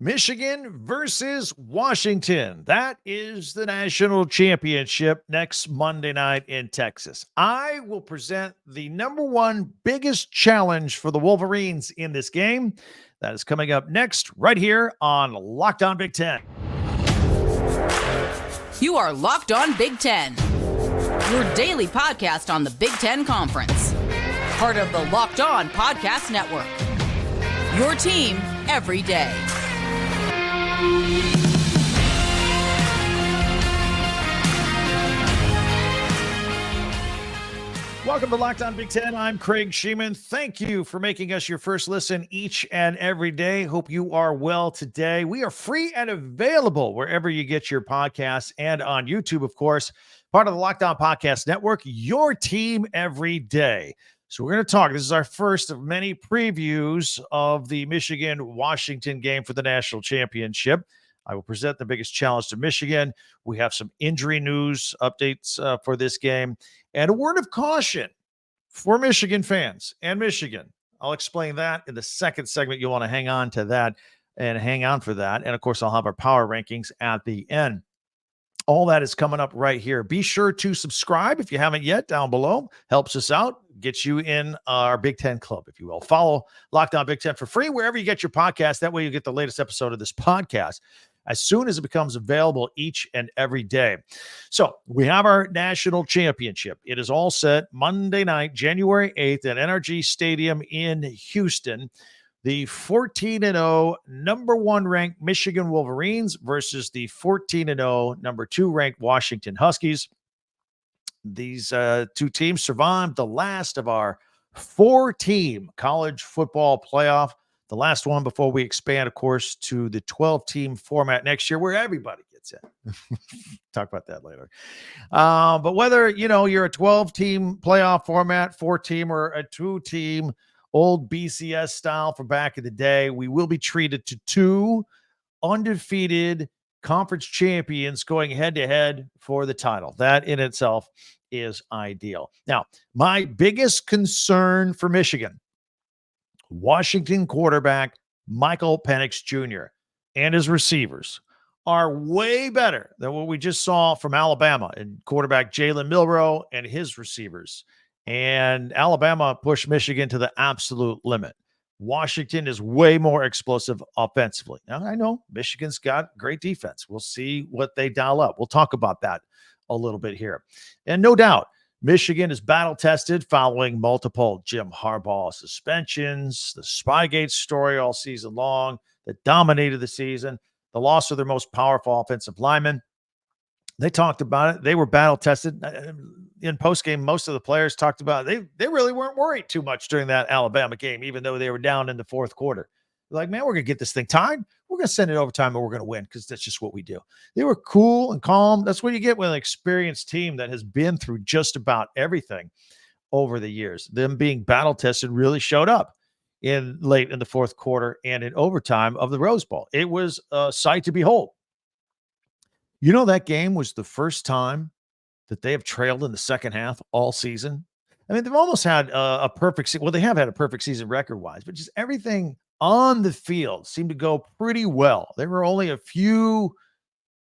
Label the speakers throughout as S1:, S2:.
S1: Michigan versus Washington. That is the national championship next Monday night in Texas. I will present the number one biggest challenge for the Wolverines in this game. That is coming up next, right here on Locked On Big Ten.
S2: You are Locked On Big Ten, your daily podcast on the Big Ten Conference. Part of the Locked On Podcast Network. Your team every day.
S1: Welcome to Locked On Big Ten. I'm Craig Sheeman. Thank you for making us your first listen each and every day. Hope you are well today. We are free and available wherever you get your podcasts and on YouTube, of course, part of the Locked On Podcast Network, your team every day. So we're going to talk. This is our first of many previews of the Michigan-Washington game for the national championship. I will present the biggest challenge to Michigan. We have some injury news updates for this game and a word of caution for Michigan fans and Michigan. I'll explain that in the second segment. You'll want to hang on to that and hang on for that. And of course, I'll have our power rankings at the end. All that is coming up right here. Be sure to subscribe if you haven't yet down below. Helps us out. Gets you in our Big Ten club, if you will. Follow Locked On Big Ten for free wherever you get your podcast. That way you get the latest episode of this podcast as soon as it becomes available each and every day. So we have our national championship. It is all set Monday night, January 8th at NRG Stadium in Houston. The 14-0 number one ranked Michigan Wolverines versus the 14-0 number two ranked Washington Huskies. These two teams survived the last of our four-team college football playoff. The last one before we expand, of course, to the 12-team format next year where everybody gets in. Talk about that later. But whether, you're a 12-team playoff format, four-team, or a two-team old BCS style from back in the day, we will be treated to two undefeated conference champions going head-to-head for the title. That in itself is ideal. Now, my biggest concern for Michigan, Washington quarterback Michael Penix Jr. and his receivers are way better than what we just saw from Alabama and quarterback Jalen Milroe and his receivers. And Alabama pushed Michigan to the absolute limit. Washington is way more explosive offensively. Now, I know Michigan's got great defense. We'll see what they dial up. We'll talk about that a little bit here. And no doubt, Michigan is battle-tested following multiple Jim Harbaugh suspensions, the Spygate story all season long that dominated the season, the loss of their most powerful offensive lineman. They talked about it. They were battle-tested. In postgame, most of the players talked about it. They really weren't worried too much during that Alabama game, even though they were down in the fourth quarter. They're like, man, we're going to get this thing tied. We're going to send it overtime and we're going to win because that's just what we do. They were cool and calm. That's what you get with an experienced team that has been through just about everything over the years. Them being battle-tested really showed up late in the fourth quarter and in overtime of the Rose Bowl. It was a sight to behold. That game was the first time that they have trailed in the second half all season. I mean, they've almost had a perfect season. Well, they have had a perfect season record-wise, but just everything on the field seemed to go pretty well. There were only a few,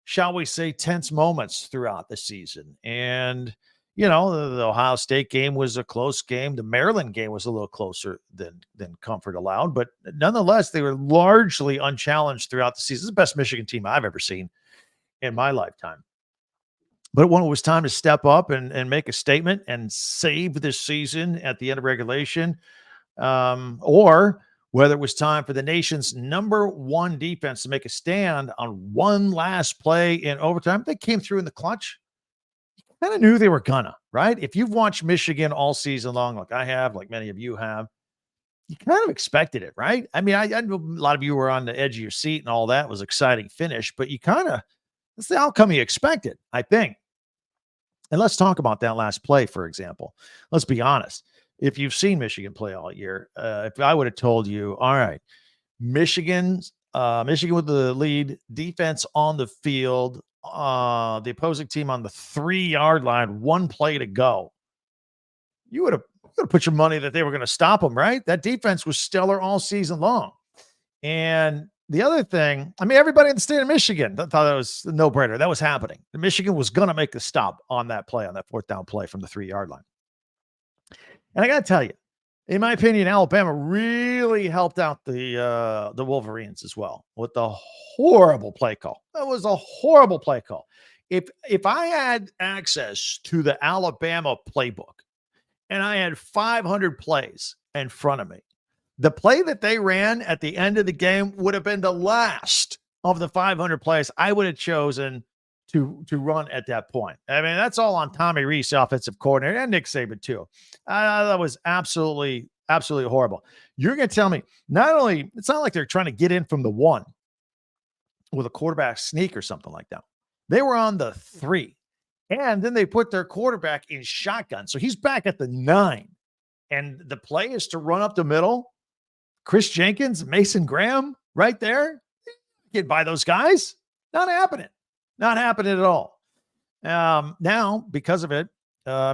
S1: shall we say, tense moments throughout the season. And, the Ohio State game was a close game. The Maryland game was a little closer than comfort allowed. But nonetheless, they were largely unchallenged throughout the season. This is the best Michigan team I've ever seen in my lifetime. But when it was time to step up and make a statement and save this season at the end of regulation, or whether it was time for the nation's number one defense to make a stand on one last play in overtime, they came through in the clutch. You kind of knew they were gonna, right? If you've watched Michigan all season long, like I have, like many of you have, you kind of expected it, right? I mean, I know a lot of you were on the edge of your seat and all that. It was exciting finish, but that's the outcome you expected, I think. And let's talk about that last play, for example. Let's be honest. If you've seen Michigan play all year, if I would have told you, all right, Michigan with the lead, defense on the field, the opposing team on the 3-yard line, one play to go, you would have put your money that they were going to stop them, right? That defense was stellar all season long. And the other thing, I mean, everybody in the state of Michigan thought that was a no-brainer. That was happening. Michigan was going to make the stop on that play, on that fourth down play from the 3-yard line. And I got to tell you, in my opinion, Alabama really helped out the Wolverines as well with the horrible play call. That was a horrible play call. If I had access to the Alabama playbook and I had 500 plays in front of me, the play that they ran at the end of the game would have been the last of the 500 plays I would have chosen to run at that point. I mean, that's all on Tommy Rees, the offensive coordinator, and Nick Saban too. That was absolutely horrible. You're going to tell me, not only, it's not like they're trying to get in from the 1 with a quarterback sneak or something like that. They were on the 3, and then they put their quarterback in shotgun. So he's back at the 9, and the play is to run up the middle. Chris Jenkins, Mason Graham right there. Get by those guys. Not happening. Not happening at all. Now, because of it,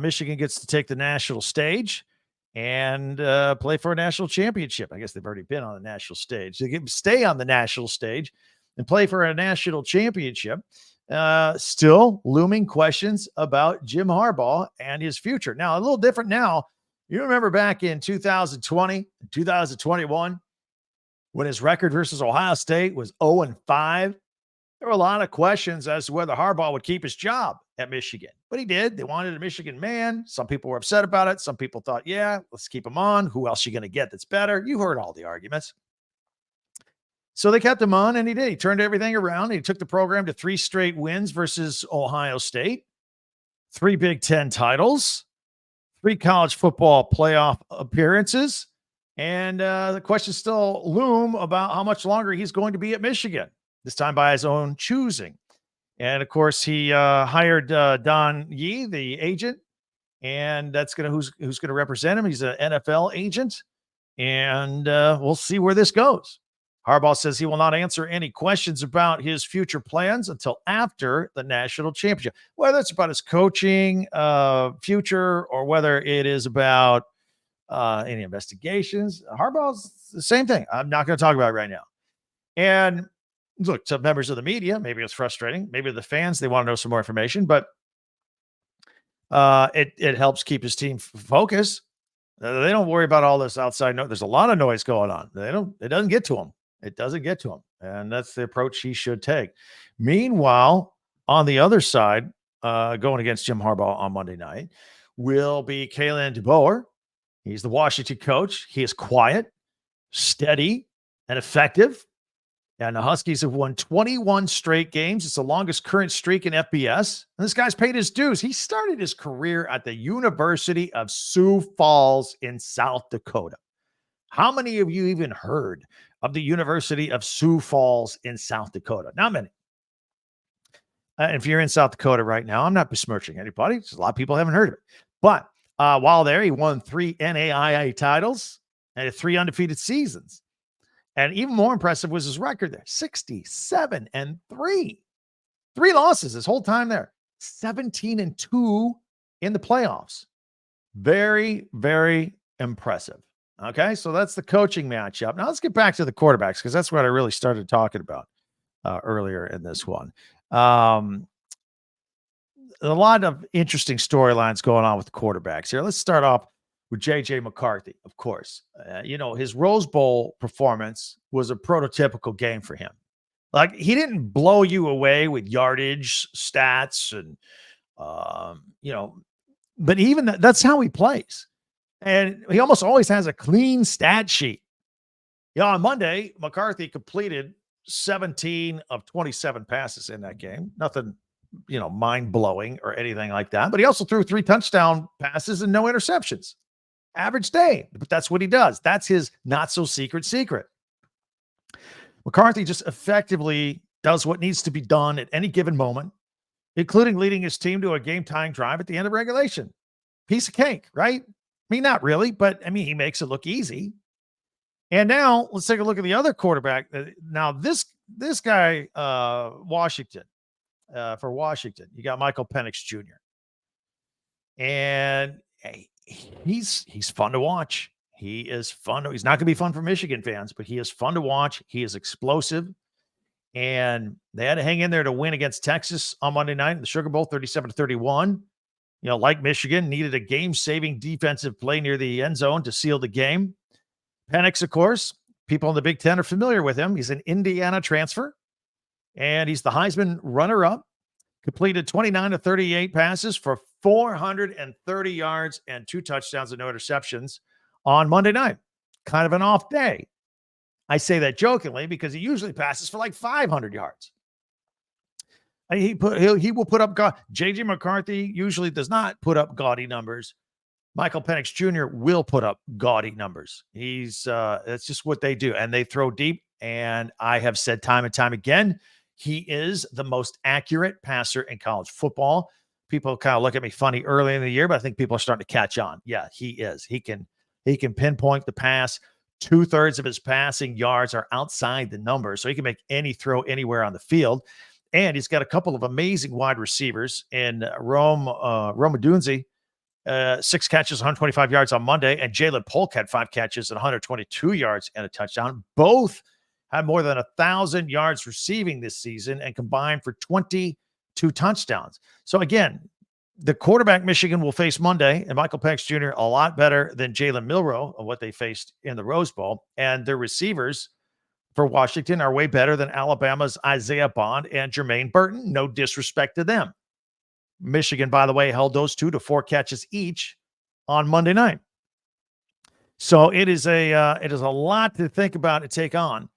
S1: Michigan gets to take the national stage and play for a national championship. I guess they've already been on the national stage. They can stay on the national stage and play for a national championship. Still looming questions about Jim Harbaugh and his future. Now, a little different now. You remember back in 2020, 2021, when his record versus Ohio State was 0-5. There were a lot of questions as to whether Harbaugh would keep his job at Michigan, but he did. They wanted a Michigan man. Some people were upset about it. Some people thought, yeah, let's keep him on. Who else are you going to get that's better? You heard all the arguments. So they kept him on, and he did. He turned everything around. He took the program to 3 straight wins versus Ohio State, 3 Big Ten titles, 3 college football playoff appearances, and the questions still loom about how much longer he's going to be at Michigan. This time by his own choosing. And of course, he hired Don Yee, the agent, and that's who's going to represent him. He's an NFL agent, and we'll see where this goes. Harbaugh says he will not answer any questions about his future plans until after the national championship, whether it's about his coaching future or whether it is about any investigations. Harbaugh's the same thing. I'm not going to talk about it right now. And look, to members of the media, maybe it's frustrating. Maybe the fans, they want to know some more information, but it helps keep his team focused. They don't worry about all this outside noise. There's a lot of noise going on. It doesn't get to them. It doesn't get to him. And that's the approach he should take. Meanwhile, on the other side, going against Jim Harbaugh on Monday night, will be Kalen DeBoer. He's the Washington coach. He is quiet, steady, and effective. And the Huskies have won 21 straight games. It's the longest current streak in FBS. And this guy's paid his dues. He started his career at the University of Sioux Falls in South Dakota. How many of you even heard of the University of Sioux Falls in South Dakota? Not many. If you're in South Dakota right now, I'm not besmirching anybody. A lot of people haven't heard of it. But while there, he won 3 NAIA titles and 3 undefeated seasons. And even more impressive was his record there, 67-3. 3 losses his whole time there, 17-2 in the playoffs. Very, very impressive. Okay, so that's the coaching matchup. Now let's get back to the quarterbacks because that's what I really started talking about earlier in this one. A lot of interesting storylines going on with the quarterbacks here. Let's start off with J.J. McCarthy, of course. His Rose Bowl performance was a prototypical game for him. Like, he didn't blow you away with yardage stats and, but even that's how he plays. And he almost always has a clean stat sheet. On Monday, McCarthy completed 17 of 27 passes in that game. Nothing, mind-blowing or anything like that. But he also threw 3 touchdown passes and no interceptions. Average day, but that's what he does. That's his not-so-secret secret. McCarthy just effectively does what needs to be done at any given moment, including leading his team to a game-tying drive at the end of regulation. Piece of cake, right? I mean, not really, but he makes it look easy. And now let's take a look at the other quarterback. Now this guy, Washington, for Washington, you got Michael Penix Jr. And he's fun to watch. He is fun. He's not going to be fun for Michigan fans, but he is fun to watch. He is explosive. And they had to hang in there to win against Texas on Monday night in the Sugar Bowl, 37-31. Like Michigan, needed a game-saving defensive play near the end zone to seal the game. Penix, of course, people in the Big Ten are familiar with him. He's an Indiana transfer, and he's the Heisman runner-up. Completed 29 of 38 passes for 430 yards and 2 touchdowns and no interceptions on Monday night. Kind of an off day. I say that jokingly because he usually passes for like 500 yards. He will put up J.J. McCarthy usually does not put up gaudy numbers. Michael Penix Jr. will put up gaudy numbers. That's just what they do. And they throw deep. And I have said time and time again, he is the most accurate passer in college football. People kind of look at me funny early in the year, but I think people are starting to catch on. Yeah, he is. He can pinpoint the pass. 2/3 of his passing yards are outside the number, so he can make any throw anywhere on the field. And he's got a couple of amazing wide receivers in Rome Odunze, 6 catches, 125 yards on Monday, and Jalen Polk had 5 catches and 122 yards and a touchdown. Both had more than 1,000 yards receiving this season and combined for 22 touchdowns. So again, the quarterback Michigan will face Monday, and Michael Penix Jr. a lot better than Jalen Milroe of what they faced in the Rose Bowl. And their receivers for Washington are way better than Alabama's Isaiah Bond and Jermaine Burton. No disrespect to them. Michigan, by the way, held those 2 to 4 catches each on Monday night. So it is a lot to think about and take on.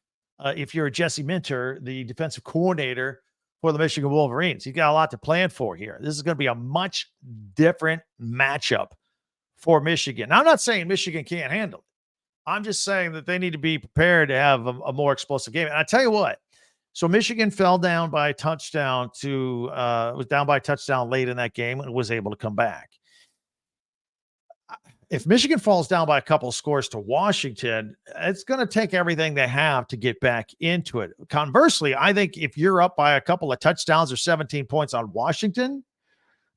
S1: If you're Jesse Minter, the defensive coordinator for the Michigan Wolverines, you've got a lot to plan for here. This is going to be a much different matchup for Michigan. Now, I'm not saying Michigan can't handle it. I'm just saying that they need to be prepared to have a more explosive game. And I tell you what, so Michigan fell down by a touchdown was down by a touchdown late in that game and was able to come back. If Michigan falls down by a couple of scores to Washington, it's going to take everything they have to get back into it. Conversely, I think if you're up by a couple of touchdowns or 17 points on Washington,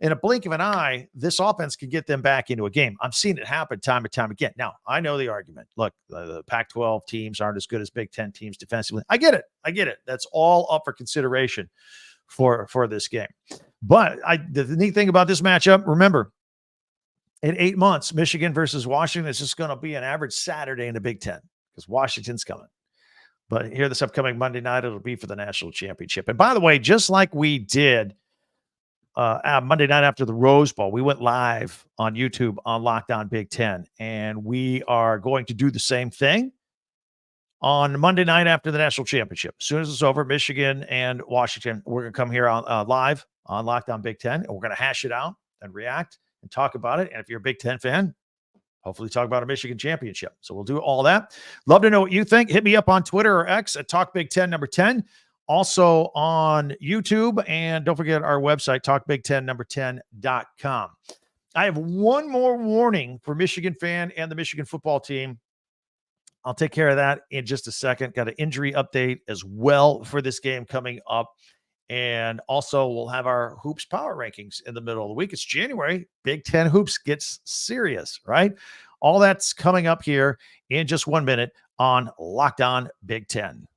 S1: in a blink of an eye, this offense can get them back into a game. I've seen it happen time and time again. Now, I know the argument. Look, the Pac-12 teams aren't as good as Big Ten teams defensively. I get it. That's all up for consideration for this game. But the neat thing about this matchup, remember, in 8 months, Michigan versus Washington is just going to be an average Saturday in the Big Ten because Washington's coming. But here this upcoming Monday night, it'll be for the national championship. And by the way, just like we did Monday night after the Rose Bowl, we went live on YouTube on Locked On Big Ten, and we are going to do the same thing on Monday night after the national championship. As soon as it's over, Michigan and Washington, we're going to come here on live on Locked On Big Ten, and we're going to hash it out and react and talk about it. And if you're a Big Ten fan, hopefully talk about a Michigan championship. So we'll do all that. Love to know what you think. Hit me up on Twitter or X at Talk Big Ten number 10. Also on YouTube. And don't forget our website, talkbig10number10.com. I have one more warning for Michigan fan and the Michigan football team. I'll take care of that in just a second. Got an injury update as well for this game coming up. And also, we'll have our Hoops Power Rankings in the middle of the week. It's January. Big Ten Hoops gets serious, right? All that's coming up here in just 1 minute on Locked On Big Ten.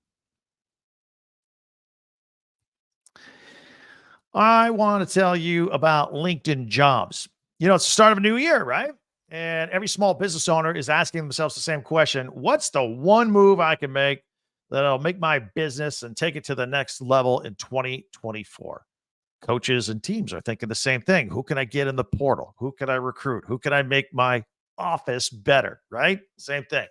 S1: I want to tell you about LinkedIn Jobs. It's the start of a new year, right? And every small business owner is asking themselves the same question. What's the one move I can make that'll make my business and take it to the next level in 2024? Coaches and teams are thinking the same thing. Who can I get in the portal? Who can I recruit? Who can I make my office better, right? Same thing.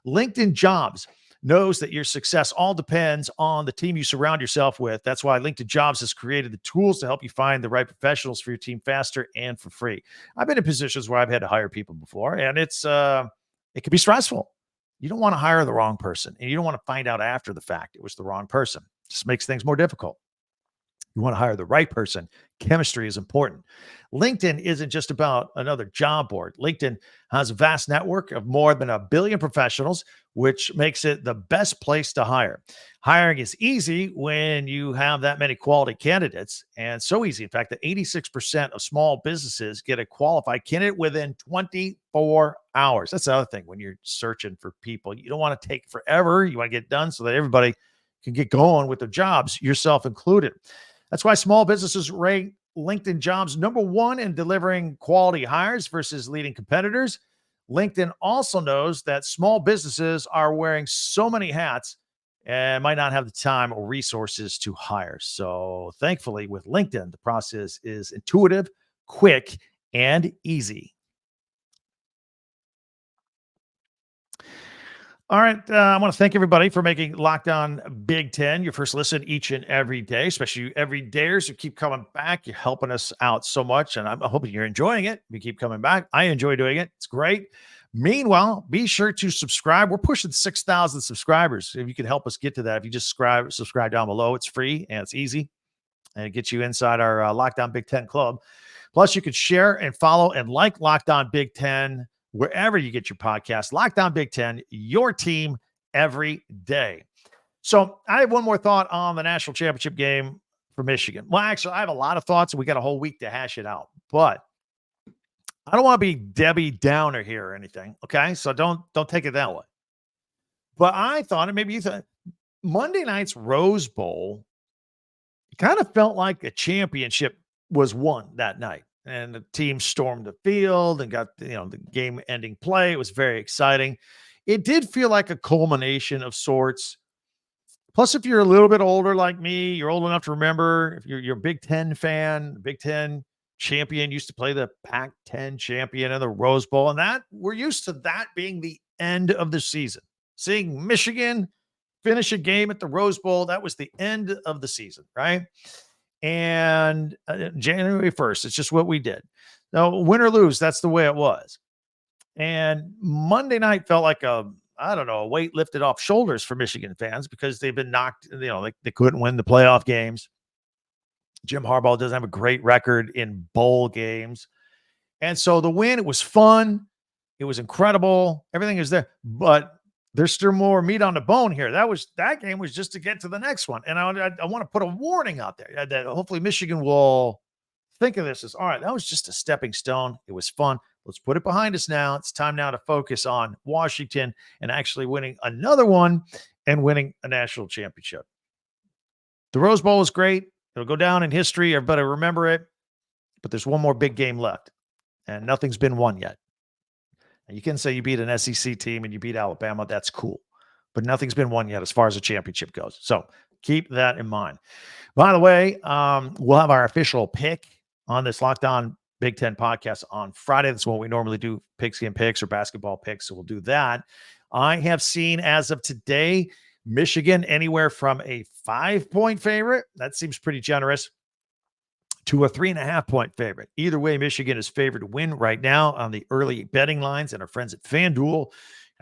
S1: LinkedIn Jobs knows that your success all depends on the team you surround yourself with. That's why LinkedIn Jobs has created the tools to help you find the right professionals for your team faster and for free. I've been in positions where I've had to hire people before, and it can be stressful. You don't want to hire the wrong person, and you don't want to find out after the fact it was the wrong person. It just makes things more difficult. You want to hire the right person. Chemistry is important. LinkedIn isn't just about another job board. LinkedIn has a vast network of more than 1 billion professionals which makes it the best place to hire. Hiring is easy when you have that many quality candidates, and so easy, in fact, that 86% of small businesses get a qualified candidate within 24 hours. That's the other thing when you're searching for people. You don't want to take forever. You want to get it done so that everybody can get going with their jobs, yourself included. That's why small businesses rank LinkedIn Jobs #1 in delivering quality hires versus leading competitors. LinkedIn also knows that small businesses are wearing so many hats and might not have the time or resources to hire. So thankfully, with LinkedIn, the process is intuitive, quick, and easy. All right. I want to thank everybody for making Locked On Big Ten your first listen each and every day, especially you everydayers who keep coming back. You're helping us out so much, and I'm hoping you're enjoying it. You keep coming back. I enjoy doing it. It's great. Meanwhile, be sure to subscribe. We're pushing 6,000 subscribers. If you could help us get to that, if you just subscribe down below, it's free and it's easy, and it gets you inside our Locked On Big Ten club. Plus, you could share and follow and like Locked On Big Ten wherever you get your podcast. Locked On Big Ten, your team every day. So I have one more thought on the national championship game for Michigan. Well, actually, I have a lot of thoughts, and we got a whole week to hash it out. But I don't want to be Debbie Downer here or anything, okay? So don't take it that way. But I thought, and maybe you thought, Monday night's Rose Bowl kind of felt like a championship was won that night. And the team stormed the field and got, the game-ending play. It was very exciting. It did feel like a culmination of sorts. Plus, if you're a little bit older like me, you're old enough to remember, if you're a Big Ten fan, Big Ten champion used to play the Pac-10 champion in the Rose Bowl, and that we're used to that being the end of the season. Seeing Michigan finish a game at the Rose Bowl, that was the end of the season, right? And January 1st, it's just what we did. Now, win or lose, that's the way it was. And Monday night felt like a weight lifted off shoulders for Michigan fans because they've been knocked, they couldn't win the playoff games. Jim Harbaugh doesn't have a great record in bowl games. And so the win, it was fun. It was incredible. Everything is there. But there's still more meat on the bone here. That game was just to get to the next one. And I want to put a warning out there that hopefully Michigan will think of this as, all right, that was just a stepping stone. It was fun. Let's put it behind us now. It's time now to focus on Washington and actually winning another one and winning a national championship. The Rose Bowl is great. It'll go down in history. Everybody remember it. But there's one more big game left, and nothing's been won yet. And you can say you beat an SEC team and you beat Alabama. That's cool. But nothing's been won yet as far as a championship goes. So keep that in mind. By the way, we'll have our official pick on this Locked On Big Ten podcast on Friday. That's what we normally do, pigskin picks or basketball picks. So we'll do that. I have seen as of today, Michigan anywhere from a 5-point favorite. That seems pretty generous. To a 3.5-point favorite. Either way, Michigan is favored to win right now on the early betting lines, and our friends at FanDuel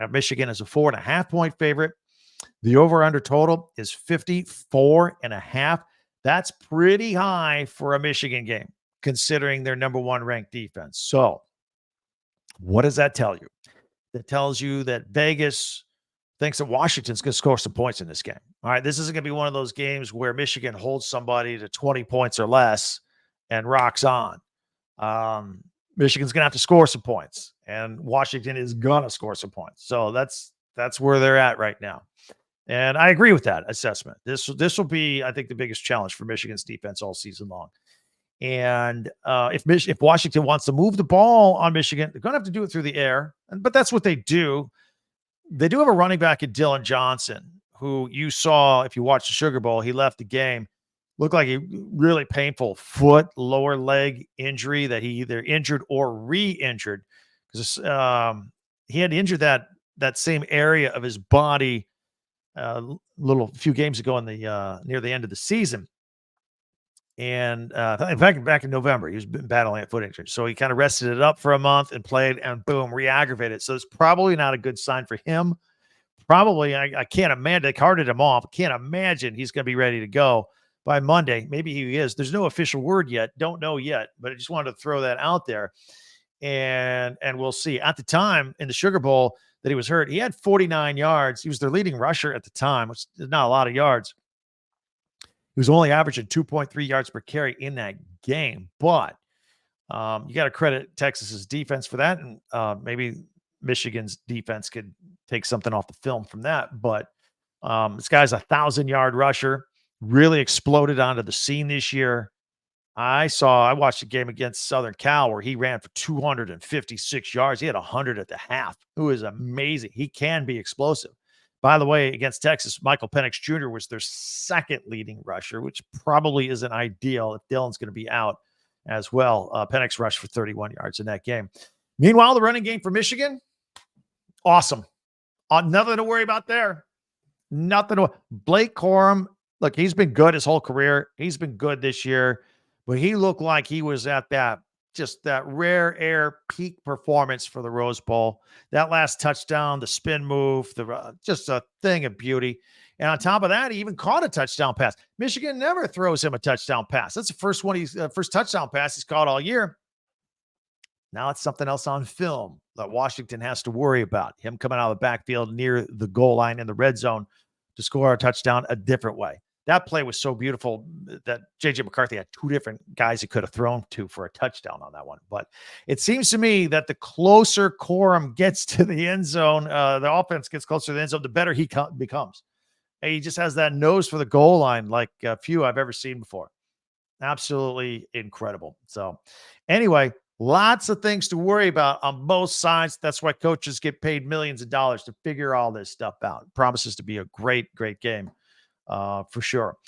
S1: have Michigan as a 4.5-point favorite. The over-under total is 54.5. That's pretty high for a Michigan game, considering their number 1 ranked defense. So what does that tell you? That tells you that Vegas thinks that Washington's going to score some points in this game. All right, this isn't going to be one of those games where Michigan holds somebody to 20 points or less and rocks on. Michigan's going to have to score some points, and Washington is going to score some points. So that's where they're at right now. And I agree with that assessment. This will be, I think, the biggest challenge for Michigan's defense all season long. And if Washington wants to move the ball on Michigan, they're going to have to do it through the air. But that's what they do. They do have a running back in Dylan Johnson, who you saw if you watched the Sugar Bowl. He left the game. Looked like a really painful foot, lower leg injury that he either injured or re-injured, because he had injured that same area of his body few games ago in the near the end of the season. And in fact, back in November, he was been battling a foot injury. So he kind of rested it up for a month and played, and boom, re-aggravated. So it's probably not a good sign for him. Probably, I can't imagine. They carted him off. I can't imagine he's going to be ready to go by Monday. Maybe he is. There's no official word yet. Don't know yet, but I just wanted to throw that out there. And we'll see. At the time in the Sugar Bowl, that he was hurt. He had 49 yards. He was their leading rusher at the time, which is not a lot of yards. He was only averaging 2.3 yards per carry in that game. But you got to credit Texas's defense for that. And maybe Michigan's defense could take something off the film from that. But this guy's a 1,000-yard rusher, really exploded onto the scene this year. I watched a game against Southern Cal where he ran for 256 yards. He had 100 at the half. It was amazing. He can be explosive. By the way, against Texas, Michael Penix Jr. was their second leading rusher, which probably isn't ideal if Dillon's going to be out as well. Penix rushed for 31 yards in that game. Meanwhile, the running game for Michigan, awesome. Nothing to worry about there. Blake Corum, look, he's been good his whole career. He's been good this year. But he looked like he was at that rare air peak performance for the Rose Bowl. That last touchdown, the spin move, just a thing of beauty. And on top of that, he even caught a touchdown pass. Michigan never throws him a touchdown pass. That's the first touchdown pass he's caught all year. Now it's something else on film that Washington has to worry about. Him coming out of the backfield near the goal line in the red zone to score a touchdown a different way. That play was so beautiful that J.J. McCarthy had two different guys he could have thrown to for a touchdown on that one. But it seems to me that the closer Corum gets to the end zone, the offense gets closer to the end zone, the better he becomes. And he just has that nose for the goal line like a few I've ever seen before. Absolutely incredible. So anyway, lots of things to worry about on both sides. That's why coaches get paid millions of dollars to figure all this stuff out. It promises to be a great, great game. For sure.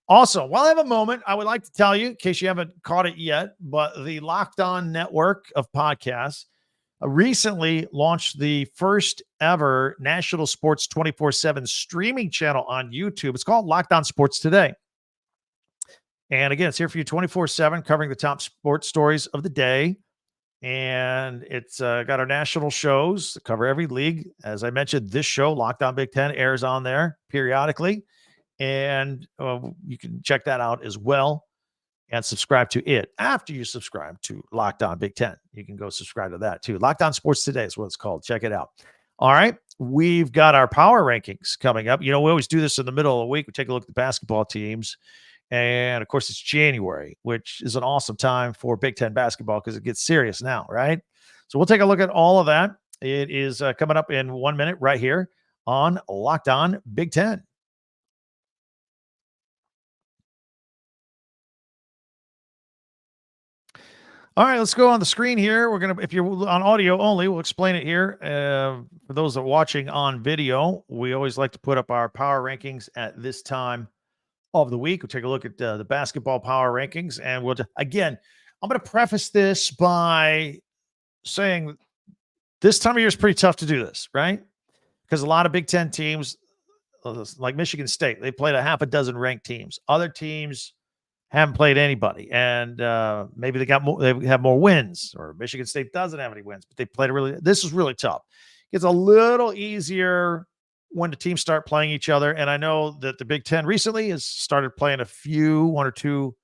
S1: Also, while I have a moment, I would like to tell you, in case you haven't caught it yet, but the Locked On network of podcasts recently launched the first ever national sports 24/7 streaming channel on YouTube. It's called Locked On Sports Today. And again, it's here for you 24/7, covering the top sports stories of the day. And it's got our national shows that cover every league. As I mentioned, this show, Locked On Big Ten, airs on there periodically. And you can check that out as well and subscribe to it after you subscribe to Locked On Big Ten. You can go subscribe to that too. Locked On Sports Today is what it's called. Check it out. All right. We've got our power rankings coming up. We always do this in the middle of the week. We take a look at the basketball teams. And of course, it's January, which is an awesome time for Big Ten basketball because it gets serious now, right? So we'll take a look at all of that. It is coming up in 1 minute right here on Locked On Big Ten. All right, let's go on the screen here. We're going to, if you're on audio only, we'll explain it here. For those that are watching on video, we always like to put up our power rankings at this time of the week. We'll take a look at the basketball power rankings. And again, I'm going to preface this by saying this time of year is pretty tough to do this, right? Because a lot of Big Ten teams, like Michigan State, they played a half a dozen ranked teams. Other teams haven't played anybody, and maybe they have more wins, or Michigan State doesn't have any wins, but they played this is really tough. It's a little easier when the teams start playing each other. And I know that the Big Ten recently has started playing one or two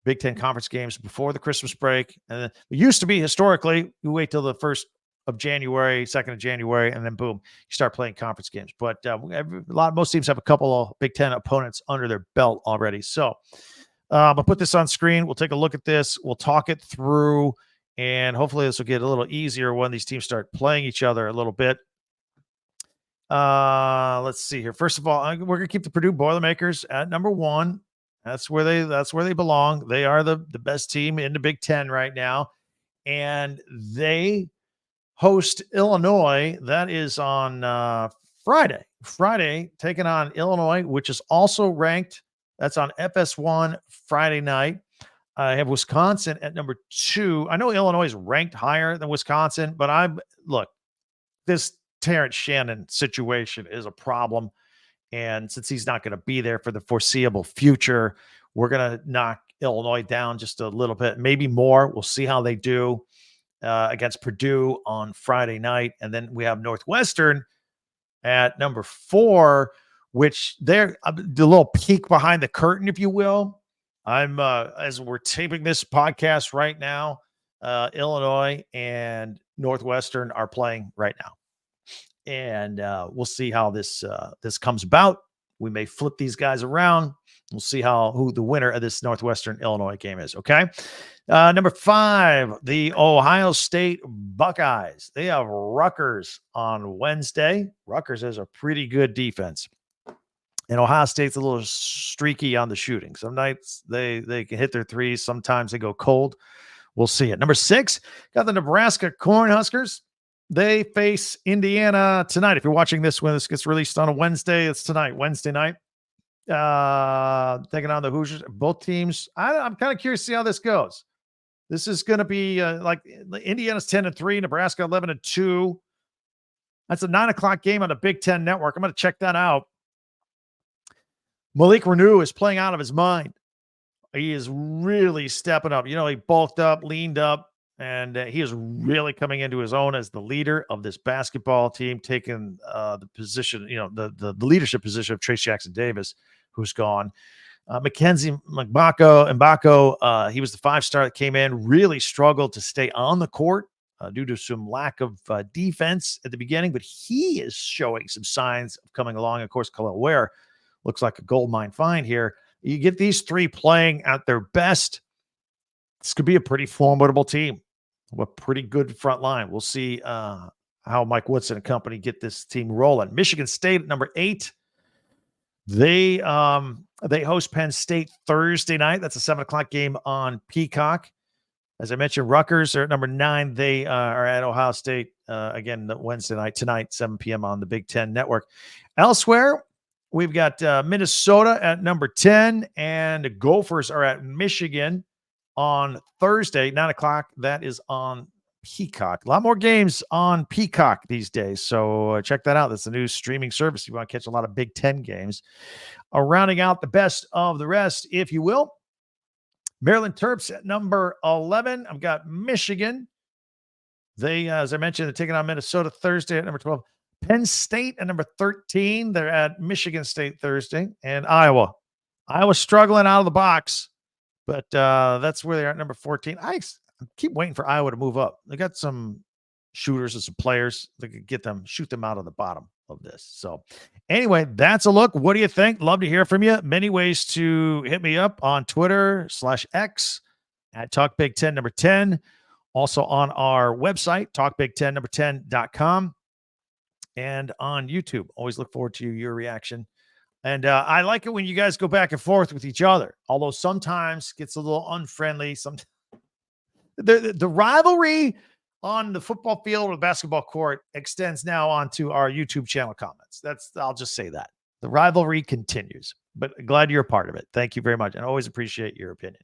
S1: Big Ten conference games before the Christmas break. And it used to be historically, you wait till the 1st of January, 2nd of January, and then boom, you start playing conference games. But most teams have a couple of Big Ten opponents under their belt already. So I'll put this on screen. We'll take a look at this. We'll talk it through, and hopefully this will get a little easier when these teams start playing each other a little bit. Let's see here. First of all, we're going to keep the Purdue Boilermakers at number 1. That's where they belong. They are the best team in the Big Ten right now, and they host Illinois. That is on Friday, taking on Illinois, which is also ranked. That's on FS1 Friday night. I have Wisconsin at number 2. I know Illinois is ranked higher than Wisconsin, but this Terrence Shannon situation is a problem. And since he's not going to be there for the foreseeable future, we're going to knock Illinois down just a little bit, maybe more. We'll see how they do against Purdue on Friday night. And then we have Northwestern at number 4, which they're the little peek behind the curtain, if you will. I'm as we're taping this podcast right now, Illinois and Northwestern are playing right now. and we'll see how this comes about. We may flip these guys around. We'll see who the winner of this Northwestern Illinois game is. Okay. Number 5, the Ohio State Buckeyes. They have Rutgers on Wednesday. Rutgers has a pretty good defense. And Ohio State's a little streaky on the shooting. Some nights they can hit their threes. Sometimes they go cold. We'll see it. Number 6, got the Nebraska Cornhuskers. They face Indiana tonight. If you're watching this when this gets released on a Wednesday, it's tonight, Wednesday night. Taking on the Hoosiers. Both teams, I'm kind of curious to see how this goes. This is going to be like Indiana's 10-3, Nebraska 11-2. That's a 9:00 game on the Big Ten Network. I'm going to check that out. Malik Renew is playing out of his mind. He is really stepping up. He bulked up, leaned up, and he is really coming into his own as the leader of this basketball team, taking the position, the leadership position of Trace Jackson Davis, who's gone. Mackenzie Mbako, he was the 5-star that came in, really struggled to stay on the court due to some lack of defense at the beginning, but he is showing some signs of coming along. Of course, Khalil Ware looks like a gold mine find here. You get these 3 playing at their best, this could be a pretty formidable team, a pretty good front line. We'll see how Mike Woodson and company get this team rolling. Michigan State at number 8. They host Penn State Thursday night. That's a 7:00 game on Peacock. As I mentioned, Rutgers are at number 9. They are at Ohio State again Wednesday night, tonight, 7 p.m. on the Big Ten Network. Elsewhere, we've got Minnesota at number 10, and the Gophers are at Michigan on Thursday, 9:00. That is on Peacock. A lot more games on Peacock these days, so check that out. That's the new streaming service if you want to catch a lot of Big Ten games. Rounding out the best of the rest, if you will, Maryland Terps at number 11. I've got Michigan. They, as I mentioned, they're taking on Minnesota Thursday at number 12. Penn State at number 13. They're at Michigan State Thursday. And Iowa. Iowa's struggling out of the box, but that's where they are at number 14. I keep waiting for Iowa to move up. They got some shooters and some players that could shoot them out of the bottom of this. So anyway, that's a look. What do you think? Love to hear from you. Many ways to hit me up on Twitter/X at TalkBig10 Also on our website, TalkBig10 10.com, and on YouTube. Always look forward to your reaction. And I like it when you guys go back and forth with each other, although sometimes gets a little unfriendly. The rivalry on the football field or the basketball court extends now onto our YouTube channel comments. I'll just say that. The rivalry continues, but glad you're a part of it. Thank you very much. And I always appreciate your opinion.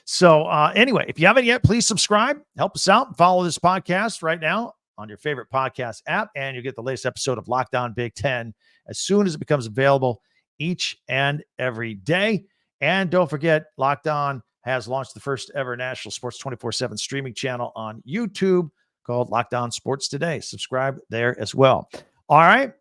S1: So anyway, if you haven't yet, please subscribe, help us out, follow this podcast right now on your favorite podcast app, and you'll get the latest episode of Locked On Big Ten as soon as it becomes available each and every day. And don't forget, Locked On has launched the first ever national sports 24/7 streaming channel on YouTube called Locked On Sports Today. Subscribe there as well. All right.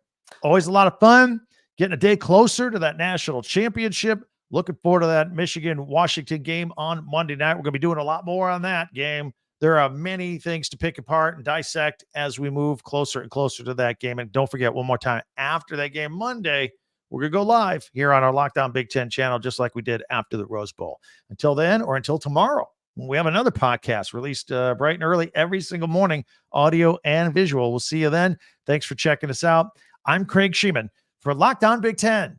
S1: Always a lot of fun getting a day closer to that national championship. Looking forward to that Michigan-Washington game on Monday night. We're going to be doing a lot more on that game. There are many things to pick apart and dissect as we move closer and closer to that game. And don't forget, one more time, after that game Monday, we're going to go live here on our Locked On Big Ten channel, just like we did after the Rose Bowl. Until then, or until tomorrow, we have another podcast released bright and early every single morning, audio and visual. We'll see you then. Thanks for checking us out. I'm Craig Sheeman for Locked On Big Ten.